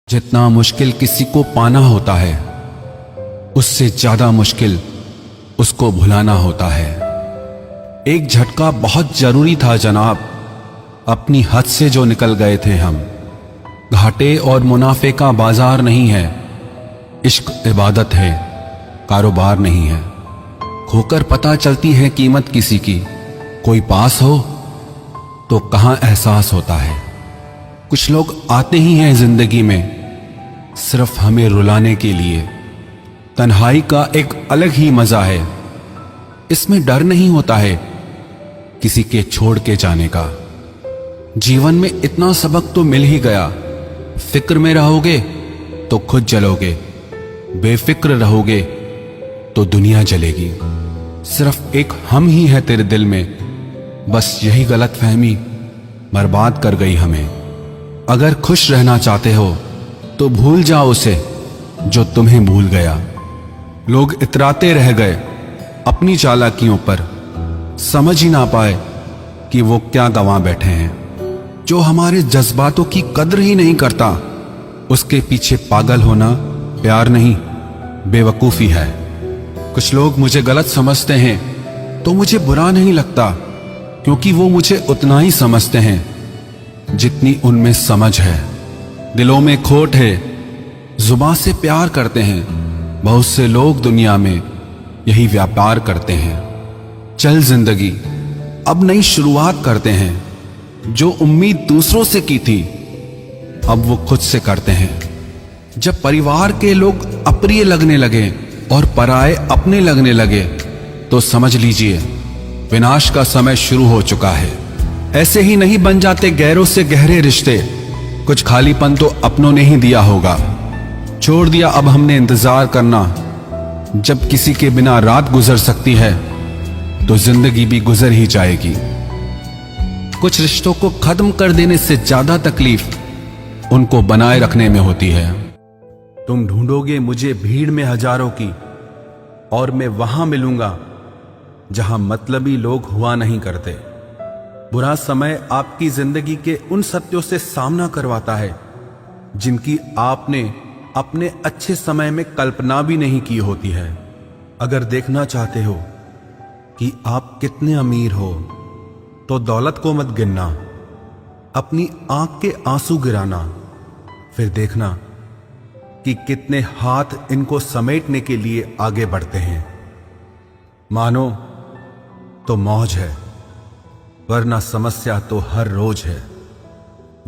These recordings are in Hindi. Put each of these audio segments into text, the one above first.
जितना मुश्किल किसी को पाना होता है, उससे ज्यादा मुश्किल उसको भुलाना होता है। एक झटका बहुत जरूरी था जनाब, अपनी हद से जो निकल गए थे हम। घाटे और मुनाफे का बाजार नहीं है, इश्क इबादत है, कारोबार नहीं है। खोकर पता चलती है कीमत किसी की, कोई पास हो तो कहां एहसास होता है। कुछ लोग आते ही हैं जिंदगी में सिर्फ हमें रुलाने के लिए। तन्हाई का एक अलग ही मजा है, इसमें डर नहीं होता है किसी के छोड़ के जाने का। जीवन में इतना सबक तो मिल ही गया, फिक्र में रहोगे तो खुद जलोगे, बेफिक्र रहोगे तो दुनिया जलेगी। सिर्फ एक हम ही है तेरे दिल में, बस यही गलतफहमी बर्बाद कर गई हमें। अगर खुश रहना चाहते हो तो भूल जाओ उसे जो तुम्हें भूल गया। लोग इतराते रह गए अपनी चालाकियों पर, समझ ही ना पाए कि वो क्या गंवा बैठे हैं। जो हमारे जज्बातों की कद्र ही नहीं करता, उसके पीछे पागल होना प्यार नहीं, बेवकूफी है। कुछ लोग मुझे गलत समझते हैं तो मुझे बुरा नहीं लगता, क्योंकि वो मुझे उतना ही समझते हैं जितनी उनमें समझ है। दिलों में खोट है, जुबान से प्यार करते हैं। बहुत से लोग दुनिया में यही व्यापार करते हैं। चल जिंदगी अब नई शुरुआत करते हैं। जो उम्मीद दूसरों से की थी अब वो खुद से करते हैं। जब परिवार के लोग अप्रिय लगने लगे और पराये अपने लगने लगे तो समझ लीजिए विनाश का समय शुरू हो चुका है। ऐसे ही नहीं बन जाते गैरों से गहरे रिश्ते, कुछ खालीपन तो अपनों ने ही दिया होगा। छोड़ दिया अब हमने इंतजार करना। जब किसी के बिना रात गुजर सकती है तो जिंदगी भी गुजर ही जाएगी। कुछ रिश्तों को खत्म कर देने से ज्यादा तकलीफ उनको बनाए रखने में होती है। तुम ढूंढोगे मुझे भीड़ में हजारों की, और मैं वहां मिलूंगा जहां मतलबी लोग हुआ नहीं करते। बुरा समय आपकी जिंदगी के उन सत्यों से सामना करवाता है जिनकी आपने अपने अच्छे समय में कल्पना भी नहीं की होती है। अगर देखना चाहते हो कि आप कितने अमीर हो तो दौलत को मत गिनना, अपनी आंख के आंसू गिराना। फिर देखना कि कितने हाथ इनको समेटने के लिए आगे बढ़ते हैं। मानो तो मौज है, वरना समस्या तो हर रोज है।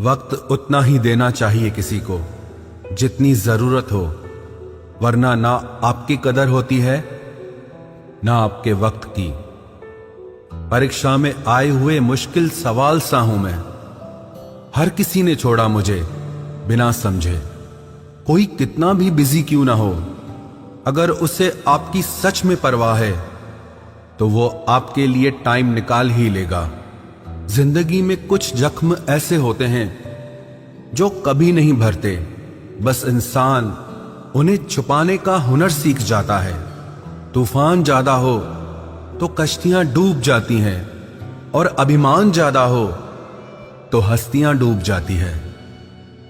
वक्त उतना ही देना चाहिए किसी को जितनी जरूरत हो, वरना ना आपकी कदर होती है ना आपके वक्त की। परीक्षा में आए हुए मुश्किल सवाल सा हूं मैं। हर किसी ने छोड़ा मुझे बिना समझे, कोई कितना भी बिजी क्यों ना हो। अगर उसे आपकी सच में परवाह है तो वो आपके लिए टाइम निकाल ही लेगा। जिंदगी में कुछ जख्म ऐसे होते हैं जो कभी नहीं भरते, बस इंसान उन्हें छुपाने का हुनर सीख जाता है। तूफान ज्यादा हो तो कश्तियां डूब जाती हैं, और अभिमान ज्यादा हो तो हस्तियां डूब जाती है।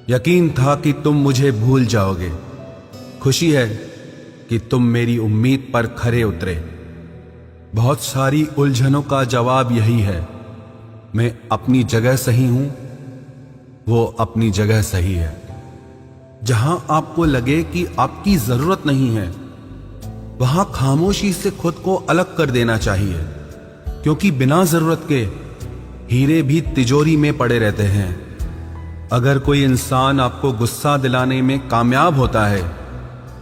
यकीन था कि तुम मुझे भूल जाओगे, खुशी है कि तुम मेरी उम्मीद पर खरे उतरे। बहुत सारी उलझनों का जवाब यही है, मैं अपनी जगह सही हूं, वो अपनी जगह सही है। जहां आपको लगे कि आपकी जरूरत नहीं है, वहां खामोशी से खुद को अलग कर देना चाहिए, क्योंकि बिना जरूरत के हीरे भी तिजोरी में पड़े रहते हैं। अगर कोई इंसान आपको गुस्सा दिलाने में कामयाब होता है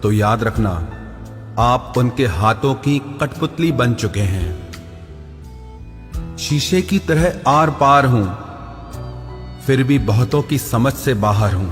तो याद रखना आप उनके हाथों की कठपुतली बन चुके हैं। शीशे की तरह आर पार हूं, फिर भी बहुतों की समझ से बाहर हूं।